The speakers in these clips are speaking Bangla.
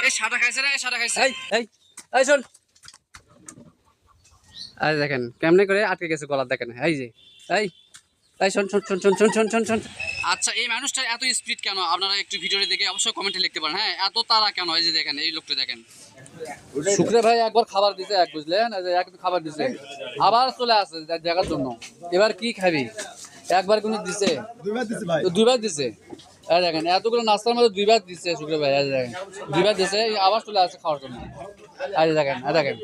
এই সাদা খাইছে রে, সাদা খাইছে। এই শোন, এই দেখেন কেমনে করে আটকে গেছে গলা, দেখেন এই যে এই এই শোন শোন শোন শোন শোন শোন শোন শোন। আচ্ছা, এই মানুষটা এত স্পিড কেন? আপনারা একটু ভিডিওটি দেখে অবশ্যই কমেন্টে লিখতে পারেন। হ্যাঁ, এত তারা কেন? এই যে দেখেন, এই লোকটা দেখেন। শুক্রে ভাই একবার খাবার দিছে, এক বুঝলেন, এক খাবার দিছে, আবার চলে আসে দেখার জন্য। এবার কি খাবি? একবার কোনো দিছে, দুইবার দিছে। এই দেখেন এতগুলো নাস্তার মধ্যে দুইবার দিচ্ছে শুক্রে ভাই, এই দেখেন দুইবার দিছে, আবার চলে আসে খাওয়ার জন্য। এই দেখেন, এই দেখেন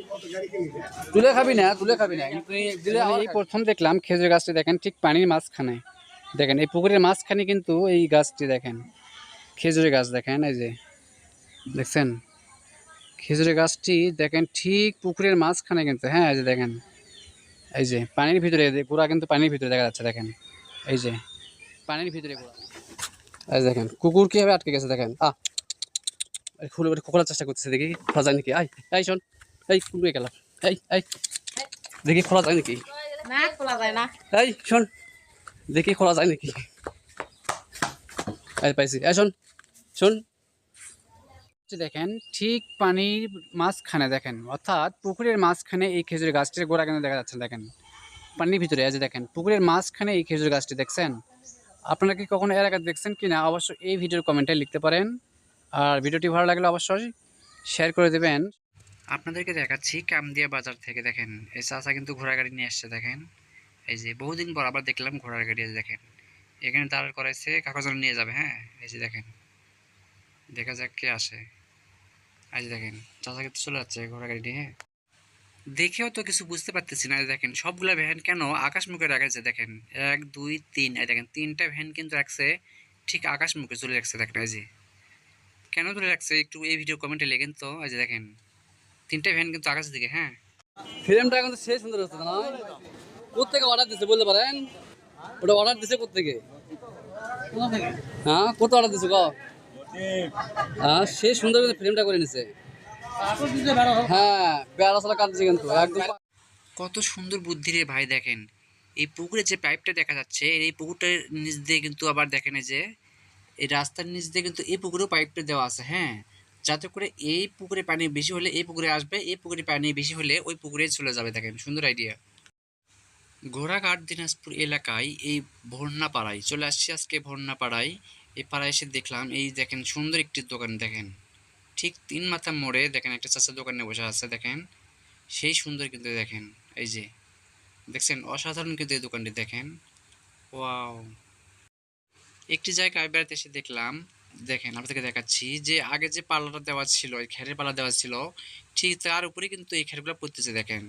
তুলে খাবি না, তুলে খাবি না, কিন্তু দিলে। এই প্রথম দেখলাম খেজুর গাছটি, দেখেন ঠিক পানির মাঝখানে, দেখেন এই পুকুরের মাঝখানে কিন্তু এই গাছটি, দেখেন খেজুরের গাছ, দেখেন এই যে দেখছেন খেজুরের গাছটি, দেখেন ঠিক পুকুরের মাঝখানে কিন্তু। হ্যাঁ, এই যে দেখেন, এই যে পানির ভিতরে গোড়া, কিন্তু পানির ভিতরে দেখা যাচ্ছে, দেখেন এই যে পানির ভিতরে গোড়া। এই দেখেন কুকুর কিভাবে আটকে গেছে, দেখেন খুলে খোলার চেষ্টা করতেছে, দেখি খোলা যায় নাকি। এই শোন, এই কুকুরে গেলাম, এই দেখি খোলা যায় নাকি। না, খোলা যায় না। এই শোন, দেখি খোলা যায় নাকি। এই পাইছি, এই শোন শোন, দেখেন ঠিক পানির মাঝখানে, দেখেন অর্থাৎ পুকুরের মাঝখানে এই খেজুর গাছটির গোড়া কিন্তু দেখা যাচ্ছে, দেখেন পানির ভিতরে। এই যে দেখেন পুকুরের মাঝখানে এই খেজুর গাছটি দেখছেন। আপনারা কি কখনো এর আগে দেখছেন কি না, অবশ্যই এই ভিডিওর কমেন্টে লিখতে পারেন। আর ভিডিওটি ভালো লাগলে অবশ্যই শেয়ার করে দেবেন। আপনাদেরকে দেখাচ্ছি কামদিয়া বাজার থেকে। দেখেন এই চাচা কিন্তু ঘোড়া গাড়ি নিয়ে আসছে, দেখেন এই যে বহুদিন পর আবার দেখলাম ঘোড়ার গাড়ি আছে। দেখেন এখানে দাঁড় করাইছে, কাগজ নিয়ে যাবে। হ্যাঁ, এই যে দেখেন, দেখা যাক কে আসে। এই যে দেখেন চাচা কিন্তু চলে যাচ্ছে ঘোড়া গাড়ি নিয়ে। দেখেও তো কিছু বুঝতে পারতেছি না। দেখেন সবগুলা ভ্যান কেন আকাশ মুখে রাখাইছে, দেখেন 1 2 3, এই দেখেন 3টা ভ্যান কিন্তু রাখছে ঠিক আকাশ মুখে চলে রাখছে। দেখেন এই যে কেন তুলে রাখছে, একটু এই ভিডিও কমেন্টে লেখেন তো। এই যে দেখেন 3টা ভ্যান কিন্তু আকাশের দিকে। হ্যাঁ, ফিল্মটা কিন্তু সেই সুন্দর হচ্ছে না? কোথেকে অর্ডার দিচ্ছে বলতে পারেন? ওটা অর্ডার দিচ্ছে কোথেকে? হ্যাঁ, কোথা অর্ডার দিচ্ছে গো? হ্যাঁ, সেই সুন্দর কিন্তু ফিল্মটা করে নিছে। হ্যাঁ, বেড়া চলা কাঁদছে কিন্তু একদম। কত সুন্দর বুদ্ধি রে ভাই। দেখেন এই পুকুরে যে পাইপটা দেখা যাচ্ছে, এই পুকুরটার নিচ দিয়ে কিন্তু আবার দেখেন এই যে এই রাস্তার নিচ দিয়ে কিন্তু এই পুকুরেও পাইপটা দেওয়া আছে। হ্যাঁ, যাতে করে এই পুকুরে পানি বেশি হলে এই পুকুরে আসবে, এই পুকুরে পানি বেশি হলে ওই পুকুরে চলে যাবে। দেখেন সুন্দর আইডিয়া। ঘোড়াঘাট দিনাজপুর এলাকায় এই ভর্নাপাড়ায় চলে আসছি আজকে। ভর্নাপাড়ায় এই পাড়ায় এসে দেখলাম, এই দেখেন সুন্দর একটি দোকান। দেখেন ঠিক 3 মাথা মোড়ে দেখেন একটা চাচা দোকানে বসে আছে। দেখেন সেই সুন্দর কিন্তু। দেখেন এই যে দেখছেন, অসাধারণ কিন্তু এই দোকানটি। দেখেন ওয়াও। একটি জায়গায় বেড়াতে এসে দেখলাম, দেখেন আপনাদেরকে দেখাচ্ছি, যে আগে যে পাল্লাটা দেওয়া ছিল, এই খেরের পাল্লা দেওয়া ছিল, ঠিক তার উপরে কিন্তু এই খেরগুলো পড়তেছে। দেখেন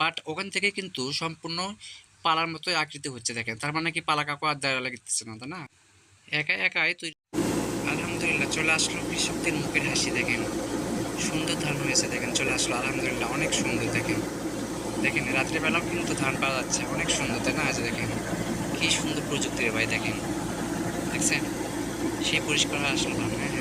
বাট ওখান থেকে কিন্তু সম্পূর্ণ পালার মতোই আকৃতি হচ্ছে। দেখেন তার মানে কি পালা কাকু আর দেওয়া লাগতেছে না, তাই না? একাই একাই তৈরি। আলহামদুলিল্লাহ চলে আসলো কৃষকদের মুখের হাসি। দেখেন সুন্দর ধান হয়েছে। দেখেন চলে আসলো আলহামদুলিল্লাহ, অনেক সুন্দর। দেখেন দেখেন রাত্রিবেলাও কিন্তু ধান পাওয়া যাচ্ছে, অনেক সুন্দর, তাই না? আছে দেখেন কি সুন্দর প্রযুক্তি রে ভাই। দেখেন দেখছেন সেই পরিষ্কার আসলো ধান। হ্যাঁ,